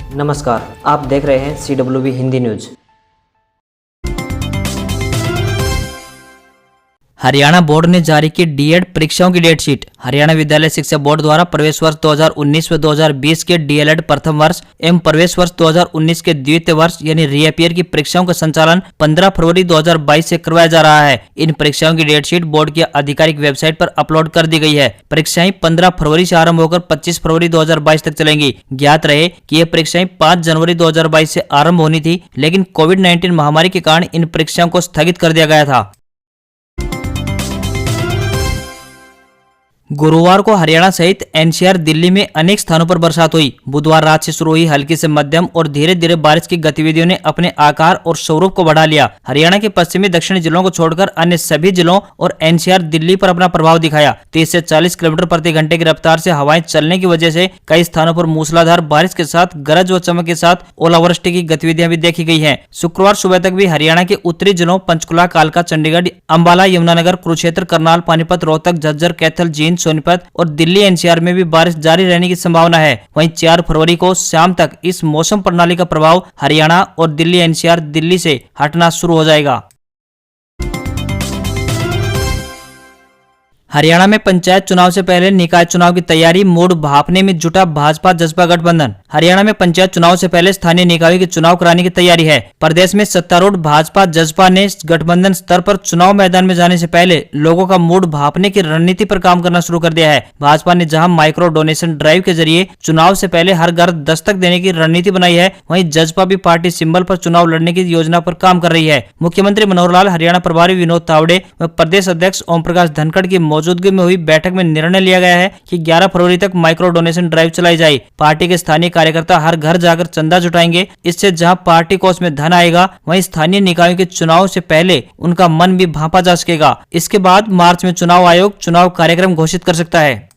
नमस्कार, आप देख रहे हैं CWB Hindi news. Haryana board ने जारी की डीएड परीक्षाओं की डेट शीट। हरियाणा विद्यालय शिक्षा बोर्ड द्वारा प्रवेश वर्ष 2019 व 2020 के डीएलएड प्रथम वर्ष एवं प्रवेश वर्ष 2019 के द्वितीय वर्ष यानी रीअपियर की परीक्षाओं का संचालन 15 फरवरी 2022 से करवाया जा रहा है। इन परीक्षाओं की डेट शीट बोर्ड की आधिकारिक वेबसाइट पर अपलोड कर दी गई है। परीक्षाएं 15 फरवरी से आरंभ होकर 25 फरवरी 2022 तक चलेंगी। ज्ञात रहे कि ये परीक्षाएं 5 जनवरी 2022 से आरंभ होनी थी, लेकिन कोविड-19 महामारी के कारण इन परीक्षाओं को स्थगित कर दिया गया था। गुरुवार को हरियाणा सहित एनसीआर दिल्ली में अनेक स्थानों पर बरसात हुई। बुधवार रात से शुरू हुई हल्की से मध्यम और धीरे धीरे बारिश की गतिविधियों ने अपने आकार और स्वरूप को बढ़ा लिया। हरियाणा के पश्चिमी दक्षिणी जिलों को छोड़कर अन्य सभी जिलों और एनसीआर दिल्ली पर अपना प्रभाव दिखाया। 30 से 40 किलोमीटर प्रति घंटे की रफ्तार से हवाएं चलने की वजह से कई स्थानों पर मूसलाधार बारिश के साथ गरज व चमक के साथ ओलावृष्टि की गतिविधियां भी देखी गई है। शुक्रवार सुबह तक भी हरियाणा के उत्तरी जिलों पंचकुला, कालका, चंडीगढ़, अंबाला, यमुनानगर, कुरुक्षेत्र, करनाल, पानीपत, रोहतक, झज्जर, कैथल, जींद, सोनीपत और दिल्ली एनसीआर में भी बारिश जारी रहने की संभावना है। वहीं 4 फरवरी को शाम तक इस मौसम प्रणाली का प्रभाव हरियाणा और दिल्ली एनसीआर दिल्ली से हटना शुरू हो जाएगा। हरियाणा में पंचायत चुनाव से पहले निकाय चुनाव की तैयारी मूड भांपने में जुटा भाजपा जसपा गठबंधन। हरियाणा में पंचायत चुनाव से पहले स्थानीय निकायों के चुनाव कराने की तैयारी है। प्रदेश में सत्तारूढ़ भाजपा जसपा ने गठबंधन स्तर पर चुनाव मैदान में जाने से पहले लोगों का मूड भांपने की रणनीति पर काम करना शुरू कर दिया है। भाजपा ने जहां माइक्रो डोनेशन ड्राइव के जरिए चुनाव से पहले हर घर दस्तक देने की रणनीति बनाई है, वहीं जसपा भी पार्टी सिंबल पर चुनाव लड़ने की योजना पर काम कर रही है। मुख्यमंत्री मनोहर लाल, हरियाणा प्रभारी विनोद तावड़े व प्रदेश अध्यक्ष ओम प्रकाश धनखड़ की मौजूदगी में हुई बैठक में निर्णय लिया गया है कि 11 फरवरी तक माइक्रो डोनेशन ड्राइव चलाई जाए। पार्टी के स्थानीय कार्यकर्ता हर घर जाकर चंदा जुटाएंगे। इससे जहां पार्टी कोष में धन आएगा, वहीं स्थानीय निकायों के चुनाव से पहले उनका मन भी भांपा जा सकेगा। इसके बाद मार्च में चुनाव आयोग चुनाव कार्यक्रम घोषित कर सकता है।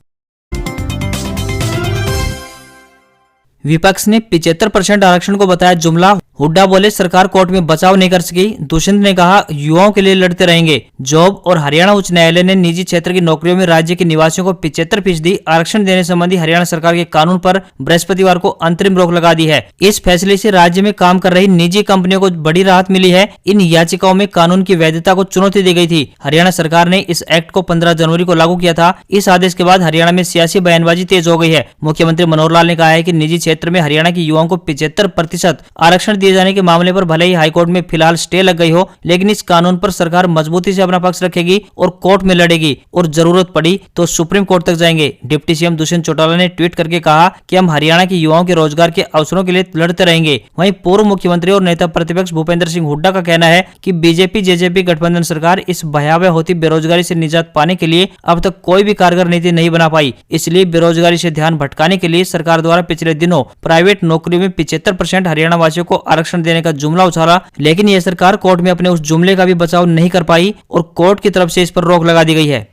विपक्ष ने 75% आरक्षण को बताया जुमला। हुड्डा बोले सरकार कोर्ट में बचाव नहीं कर सकी। दुष्यंत ने कहा युवाओं के लिए लड़ते रहेंगे। जॉब और हरियाणा उच्च न्यायालय ने निजी क्षेत्र की नौकरियों में राज्य के निवासियों को 75% आरक्षण देने संबंधी हरियाणा सरकार के कानून पर बृहस्पतिवार को अंतरिम रोक लगा दी है। इस फैसले से राज्य में काम कर रही निजी कंपनियों को बड़ी राहत मिली है। इन याचिकाओं में कानून की वैधता को चुनौती दी गई थी। हरियाणा सरकार ने इस एक्ट को 15 जनवरी को लागू किया था। इस आदेश के बाद हरियाणा में सियासी बयानबाजी तेज हो गई है। मुख्यमंत्री मनोहर लाल ने कहा है कि निजी क्षेत्र में हरियाणा के युवाओं को 75% आरक्षण दिए जाने के मामले पर भले ही हाईकोर्ट में फिलहाल स्टे लग गई हो, लेकिन इस कानून पर सरकार मजबूती से अपना पक्ष रखेगी और कोर्ट में लड़ेगी और जरूरत पड़ी तो सुप्रीम कोर्ट तक जाएंगे। डिप्टी सीएम दुष्यंत चौटाला ने ट्वीट करके कहा कि हम हरियाणा के युवाओं के रोजगार के अवसरों के लिए लड़ते रहेंगे। वहीं पूर्व मुख्यमंत्री और नेता प्रतिपक्ष भूपेंद्र सिंह हुड्डा का कहना है कि बीजेपी जेजेपी गठबंधन सरकार इस भयावह होती बेरोजगारी से निजात पाने के लिए अब तक कोई भी कारगर नीति नहीं बना पाई। इसलिए बेरोजगारी से ध्यान भटकाने के लिए सरकार द्वारा पिछले दिनों प्राइवेट नौकरियों में 75% हरियाणा वासियों को आरक्षण देने का जुमला उछाला, लेकिन यह सरकार कोर्ट में अपने उस जुमले का भी बचाव नहीं कर पाई और कोर्ट की तरफ से इस पर रोक लगा दी गई है।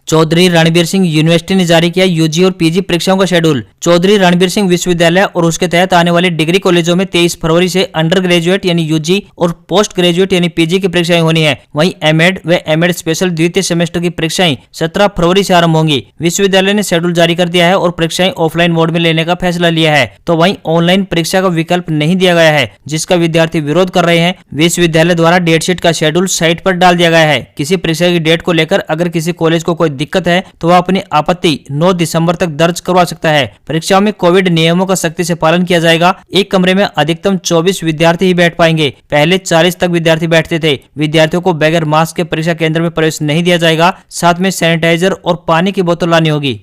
चौधरी रणबीर सिंह यूनिवर्सिटी ने जारी किया यूजी और पीजी परीक्षाओं का शेड्यूल। चौधरी रणबीर सिंह विश्वविद्यालय और उसके तहत आने वाले डिग्री कॉलेजों में 23 फरवरी से अंडर ग्रेजुएट यानी यूजी और पोस्ट ग्रेजुएट यानी पीजी की परीक्षाएं होनी है। वहीं एमएड व एमएड स्पेशल द्वितीय सेमेस्टर की परीक्षाएं 17 फरवरी से आरंभ होंगी। विश्वविद्यालय ने शेड्यूल जारी कर दिया है और परीक्षाएं ऑफलाइन मोड में लेने का फैसला लिया है। तो वहीं ऑनलाइन परीक्षा का विकल्प नहीं दिया गया है, जिसका विद्यार्थी विरोध कर रहे हैं। विश्वविद्यालय द्वारा डेटशीट का शेड्यूल साइट पर डाल दिया गया है। किसी परीक्षा की डेट को लेकर अगर किसी कॉलेज को कोई दिक्कत है तो वह अपनी आपत्ति 9 दिसंबर तक दर्ज करवा सकता है। परीक्षाओं में कोविड नियमों का सख्ती से पालन किया जाएगा। एक कमरे में अधिकतम 24 विद्यार्थी ही बैठ पाएंगे। पहले 40 तक विद्यार्थी बैठते थे। विद्यार्थियों को बगैर मास्क के परीक्षा केंद्र में प्रवेश नहीं दिया जाएगा। साथ में सैनिटाइजर और पानी की बोतल लानी होगी।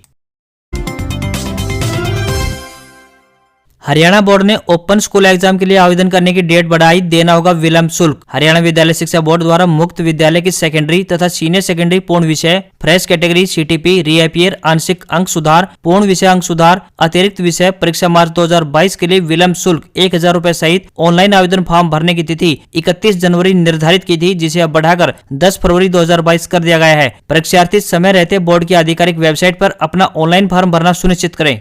हरियाणा बोर्ड ने ओपन स्कूल एग्जाम के लिए आवेदन करने की डेट बढ़ाई, देना होगा विलंब शुल्क। हरियाणा विद्यालय शिक्षा बोर्ड द्वारा मुक्त विद्यालय की सेकेंडरी तथा सीनियर सेकेंडरी पूर्ण विषय, फ्रेश कैटेगरी, सीटीपी, रीअपियर, आंशिक अंक सुधार, पूर्ण विषय अंक सुधार, अतिरिक्त विषय परीक्षा मार्च 2022 के लिए विलंब शुल्क 1000 रुपए सहित ऑनलाइन आवेदन फॉर्म भरने की तिथि 31 जनवरी निर्धारित की थी, जिसे अब बढ़ाकर 10 फरवरी 2022 कर दिया गया है। परीक्षार्थी समय रहते बोर्ड की आधिकारिक वेबसाइट पर अपना ऑनलाइन फॉर्म भरना सुनिश्चित करें।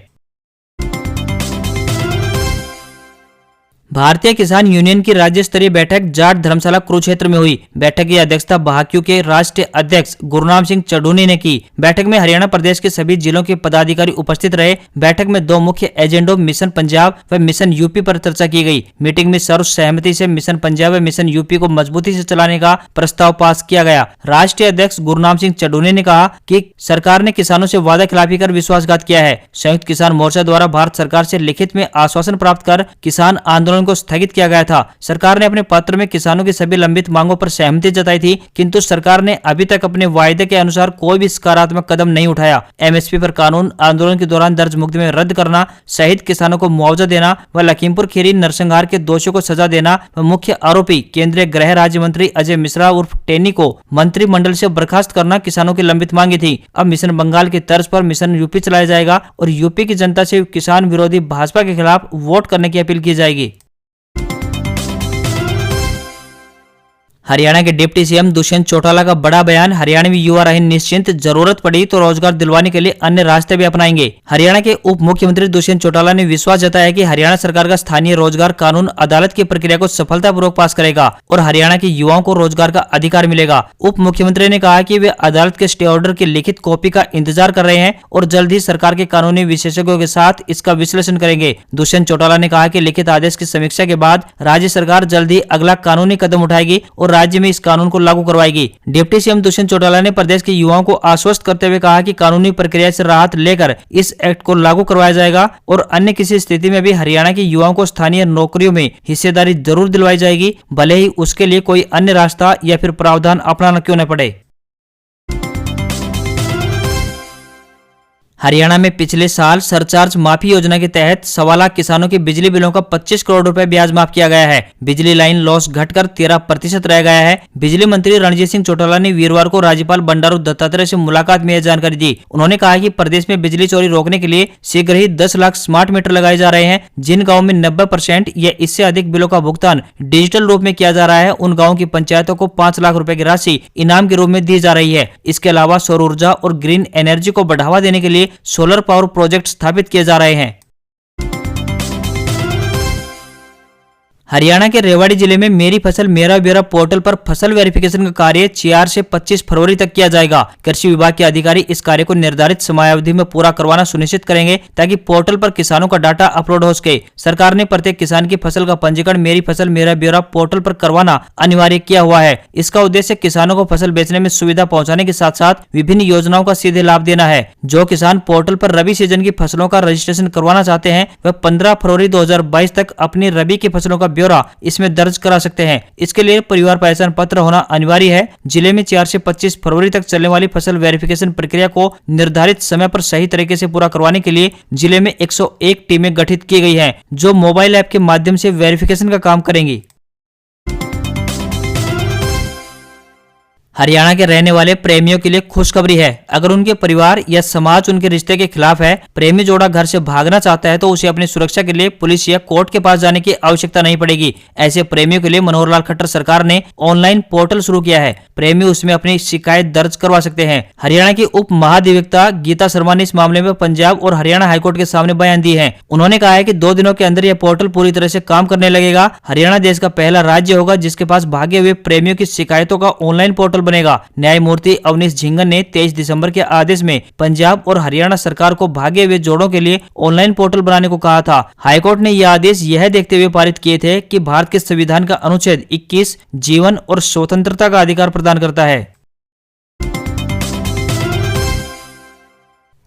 भारतीय किसान यूनियन की राज्य स्तरीय बैठक जाट धर्मशाला कुरुक्षेत्र में हुई। बैठक की अध्यक्षता भाक्यू के राष्ट्रीय अध्यक्ष गुरनाम सिंह चढ़ूनी ने की। बैठक में हरियाणा प्रदेश के सभी जिलों के पदाधिकारी उपस्थित रहे। बैठक में 2 मुख्य एजेंडों मिशन पंजाब व मिशन यूपी पर चर्चा की गई। मीटिंग में सर्व सहमति से मिशन पंजाब व मिशन यूपी को मजबूती से चलाने का प्रस्ताव पास किया गया। राष्ट्रीय अध्यक्ष गुरनाम सिंह चढ़ूनी ने कहा कि सरकार ने किसानों से वादा खिलाफी कर विश्वासघात किया है। संयुक्त किसान मोर्चा द्वारा भारत सरकार से लिखित में आश्वासन प्राप्त कर किसान आंदोलन को स्थगित किया गया था। सरकार ने अपने पत्र में किसानों की सभी लंबित मांगों पर सहमति जताई थी, किंतु सरकार ने अभी तक अपने वायदे के अनुसार कोई भी सकारात्मक कदम नहीं उठाया। एमएसपी पर कानून, आंदोलन के दौरान दर्ज मुकदमे रद्द करना सहित किसानों को मुआवजा देना व लखीमपुर खीरी नरसंहार के दोषियों को सजा देना व मुख्य आरोपी केंद्रीय गृह राज्य मंत्री अजय मिश्रा उर्फ टेनी को मंत्रिमंडल से बर्खास्त करना किसानों की लंबित मांगी थी। अब मिशन बंगाल की तर्ज पर मिशन यूपी चलाया जाएगा और यूपी की जनता से किसान विरोधी भाजपा के खिलाफ वोट करने की अपील की जाएगी। हरियाणा के डिप्टी सीएम दुष्यंत चौटाला का बड़ा बयान। हरियाणवी युवा रहे निश्चिंत, जरूरत पड़ी तो रोजगार दिलवाने के लिए अन्य रास्ते भी अपनाएंगे। हरियाणा के उप मुख्यमंत्री दुष्यंत चौटाला ने विश्वास जताया कि हरियाणा सरकार का स्थानीय रोजगार कानून अदालत की प्रक्रिया को सफलतापूर्वक पास करेगा और हरियाणा के युवाओं को रोजगार का अधिकार मिलेगा। उप मुख्यमंत्री ने कहा कि वे अदालत के स्टे ऑर्डर की लिखित कॉपी का इंतजार कर रहे हैं और जल्द ही सरकार के कानूनी विशेषज्ञों के साथ इसका विश्लेषण करेंगे। दुष्यंत चौटाला ने कहा कि लिखित आदेश की समीक्षा के बाद राज्य सरकार जल्द ही अगला कानूनी कदम उठाएगी और राज्य में इस कानून को लागू करवाएगी। डिप्टी सीएम दुष्यंत चौटाला ने प्रदेश के युवाओं को आश्वस्त करते हुए कहा कि कानूनी प्रक्रिया से राहत लेकर इस एक्ट को लागू करवाया जाएगा और अन्य किसी स्थिति में भी हरियाणा के युवाओं को स्थानीय नौकरियों में हिस्सेदारी जरूर दिलवाई जाएगी, भले ही उसके लिए कोई अन्य रास्ता या फिर प्रावधान अपनाना क्यों न पड़े। हरियाणा में पिछले साल सरचार्ज माफी योजना के तहत 1.25 लाख किसानों के बिजली बिलों का 25 करोड़ रुपए ब्याज माफ किया गया है। बिजली लाइन लॉस घटकर 13% रह गया है। बिजली मंत्री रणजीत सिंह चौटाला ने वीरवार को राज्यपाल बंडारू दत्तात्रेय से मुलाकात में यह जानकारी दी। उन्होंने कहा कि प्रदेश में बिजली चोरी रोकने के लिए शीघ्र ही 10 लाख स्मार्ट मीटर लगाए जा रहे हैं। जिन गाँव में 90% या इससे अधिक बिलों का भुगतान डिजिटल रूप में किया जा रहा है, उन गाँव की पंचायतों को 5 लाख रुपए की राशि इनाम के रूप में दी जा रही है। इसके अलावा सौर ऊर्जा और ग्रीन एनर्जी को बढ़ावा देने के लिए सोलर पावर प्रोजेक्ट स्थापित किए जा रहे हैं। हरियाणा के रेवाड़ी जिले में मेरी फसल मेरा ब्यौरा पोर्टल पर फसल वेरिफिकेशन का कार्य 4 से 25 फरवरी तक किया जाएगा। कृषि विभाग के अधिकारी इस कार्य को निर्धारित समयावधि में पूरा करवाना सुनिश्चित करेंगे ताकि पोर्टल पर किसानों का डाटा अपलोड हो सके। सरकार ने प्रत्येक किसान की फसल का पंजीकरण मेरी फसल मेरा ब्यौरा पोर्टल पर करवाना अनिवार्य किया हुआ है। इसका उद्देश्य किसानों को फसल बेचने में सुविधा पहुंचाने के साथ साथ विभिन्न योजनाओं का सीधे लाभ देना है। जो किसान पोर्टल पर रबी सीजन की फसलों का रजिस्ट्रेशन करवाना चाहते हैं वह 15 फरवरी 2022 तक अपनी रबी की फसलों का ब्यौरा इसमें दर्ज करा सकते हैं। इसके लिए परिवार पहचान पत्र होना अनिवार्य है। जिले में 4 से 25 फरवरी तक चलने वाली फसल वेरिफिकेशन प्रक्रिया को निर्धारित समय पर सही तरीके से पूरा करवाने के लिए जिले में 101 टीमें गठित की गई हैं, जो मोबाइल ऐप के माध्यम से वेरिफिकेशन का काम करेंगी। हरियाणा के रहने वाले प्रेमियों के लिए खुशखबरी है। अगर उनके परिवार या समाज उनके रिश्ते के खिलाफ है, प्रेमी जोड़ा घर से भागना चाहता है, तो उसे अपनी सुरक्षा के लिए पुलिस या कोर्ट के पास जाने की आवश्यकता नहीं पड़ेगी। ऐसे प्रेमियों के लिए मनोहर लाल खट्टर सरकार ने ऑनलाइन पोर्टल शुरू किया है। प्रेमी उसमें अपनी शिकायत दर्ज करवा सकते हैं। हरियाणा की उप महाधिवक्ता गीता शर्मा ने इस मामले में पंजाब और हरियाणा हाईकोर्ट के सामने बयान दिए हैं। उन्होंने कहा है कि 2 दिनों के अंदर यह पोर्टल पूरी तरह से काम करने लगेगा। हरियाणा देश का पहला राज्य होगा जिसके पास भागे हुए प्रेमियों की शिकायतों का ऑनलाइन पोर्टल बनेगा। न्यायमूर्ति अवनीश झिंगन ने 23 दिसंबर के आदेश में पंजाब और हरियाणा सरकार को भागे हुए जोड़ों के लिए ऑनलाइन पोर्टल बनाने को कहा था। हाईकोर्ट ने यह आदेश यह देखते हुए पारित किए थे कि भारत के संविधान का अनुच्छेद 21 जीवन और स्वतंत्रता का अधिकार प्रदान करता है।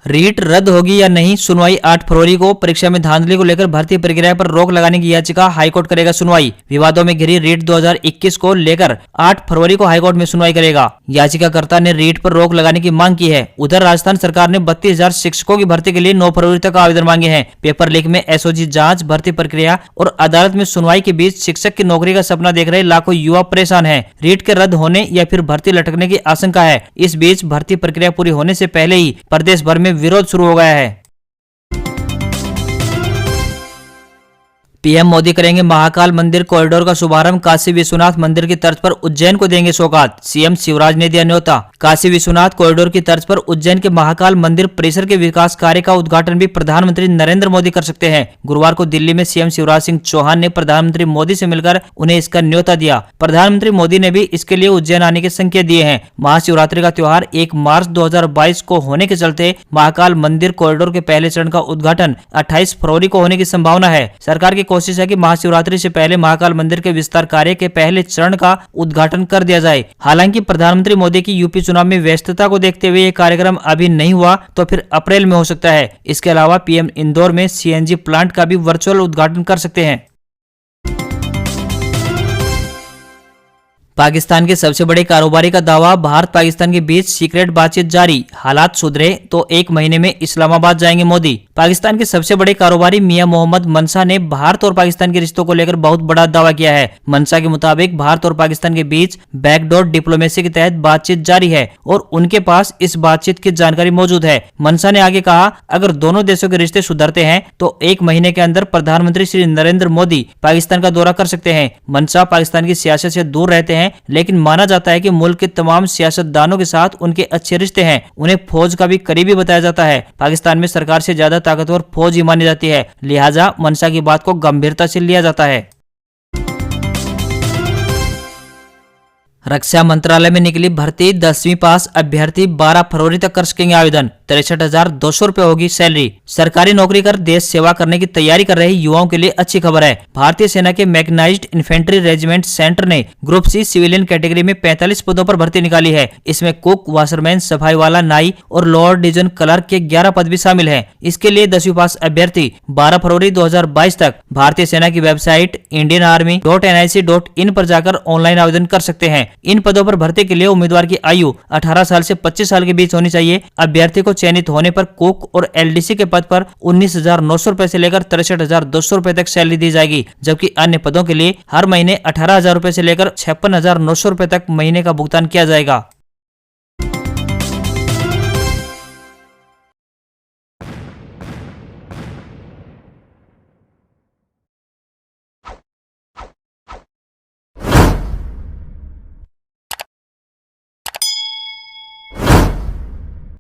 रीट रद्द होगी या नहीं, सुनवाई 8 फरवरी को। परीक्षा में धांधली को लेकर भर्ती प्रक्रिया पर रोक लगाने की याचिका हाईकोर्ट करेगा सुनवाई। विवादों में घिरी रीट 2021 को लेकर 8 फरवरी को हाईकोर्ट में सुनवाई करेगा। याचिकाकर्ता ने रीट पर रोक लगाने की मांग की है। उधर राजस्थान सरकार ने 32,000 शिक्षकों की भर्ती के लिए 9 फरवरी तक आवेदन मांगे हैं। पेपर लीक में एसओजी जांच, भर्ती प्रक्रिया और अदालत में सुनवाई के बीच शिक्षक की नौकरी का सपना देख रहे लाखों युवा परेशान हैं। रीट के रद्द होने या फिर भर्ती लटकने की आशंका है। इस बीच भर्ती प्रक्रिया पूरी होने से पहले ही प्रदेश भर में विरोध शुरू हो गया है। पीएम मोदी करेंगे महाकाल मंदिर कॉरिडोर का शुभारंभ। काशी विश्वनाथ मंदिर की तर्ज पर उज्जैन को देंगे सौगात। सीएम शिवराज ने दिया न्योता। काशी विश्वनाथ कॉरिडोर की तर्ज पर उज्जैन के महाकाल मंदिर परिसर के विकास कार्य का उद्घाटन भी प्रधानमंत्री नरेंद्र मोदी कर सकते हैं। गुरुवार को दिल्ली में सीएम शिवराज सिंह चौहान ने प्रधानमंत्री मोदी से मिलकर उन्हें इसका न्योता दिया। प्रधानमंत्री मोदी ने भी इसके लिए उज्जैन आने के संकेत दिए हैं। महाशिवरात्रि का त्योहार 1 मार्च 2022 को होने के चलते महाकाल मंदिर कॉरिडोर के पहले चरण का उद्घाटन 28 फरवरी को होने की संभावना है। सरकार की कोशिश है कि महाशिवरात्रि से पहले महाकाल मंदिर के विस्तार कार्य के पहले चरण का उद्घाटन कर दिया जाए। हालांकि प्रधानमंत्री मोदी की यूपी चुनाव में व्यस्तता को देखते हुए ये कार्यक्रम अभी नहीं हुआ तो फिर अप्रैल में हो सकता है। इसके अलावा पीएम इंदौर में सीएनजी प्लांट का भी वर्चुअल उद्घाटन कर सकते हैं। पाकिस्तान के सबसे बड़े कारोबारी का दावा, भारत पाकिस्तान के बीच सीक्रेट बातचीत जारी। हालात सुधरे तो 1 महीने में इस्लामाबाद जाएंगे मोदी। पाकिस्तान के सबसे बड़े कारोबारी मियां मोहम्मद मनसा ने भारत और पाकिस्तान के रिश्तों को लेकर बहुत बड़ा दावा किया है। मनसा के मुताबिक भारत और पाकिस्तान के बीच बैकडोर डिप्लोमेसी के तहत बातचीत जारी है और उनके पास इस बातचीत की जानकारी मौजूद है। मनसा ने आगे कहा, अगर दोनों देशों के रिश्ते सुधरते हैं तो 1 महीने के अंदर प्रधानमंत्री श्री नरेंद्र मोदी पाकिस्तान का दौरा कर सकते हैं। मनसा पाकिस्तान की सियासत से दूर रहते हैं, लेकिन माना जाता है कि मुल्क के तमाम सियासतदानों के साथ उनके अच्छे रिश्ते हैं। उन्हें फौज का भी करीबी बताया जाता है। पाकिस्तान में सरकार से ज्यादा ताकतवर फौज ही मानी जाती है, लिहाजा मनसा की बात को गंभीरता से लिया जाता है। रक्षा मंत्रालय में निकली भर्ती, 10वीं पास अभ्यर्थी 12 फरवरी तक कर सकेंगे आवेदन। 63,200 रुपए होगी सैलरी। सरकारी नौकरी कर देश सेवा करने की तैयारी कर रहे युवाओं के लिए अच्छी खबर है। भारतीय सेना के मैकेनाइज्ड इन्फेंट्री रेजिमेंट सेंटर ने ग्रुप सी सिविलियन कैटेगरी में 45 पदों पर भर्ती निकाली है। इसमें कुक, वाशरमैन, सफाई वाला, नाई और लोअर डिवीजन क्लर्क के 11 पद भी शामिल हैं। इसके लिए 10वीं पास अभ्यर्थी 12 फरवरी 2022 तक भारतीय सेना की वेबसाइट indianarmy.nic.in पर जाकर ऑनलाइन आवेदन कर सकते हैं। इन पदों पर भर्ती के लिए उम्मीदवार की आयु 18 साल से 25 साल के बीच होनी चाहिए। अभ्यर्थी को चयनित होने पर कुक और एलडीसी के पद पर 19,900 रुपए से लेकर 63,200 रुपए तक सैलरी दी जाएगी, जबकि अन्य पदों के लिए हर महीने 18,000 रुपए से लेकर 56,900 रुपए तक महीने का भुगतान किया जाएगा।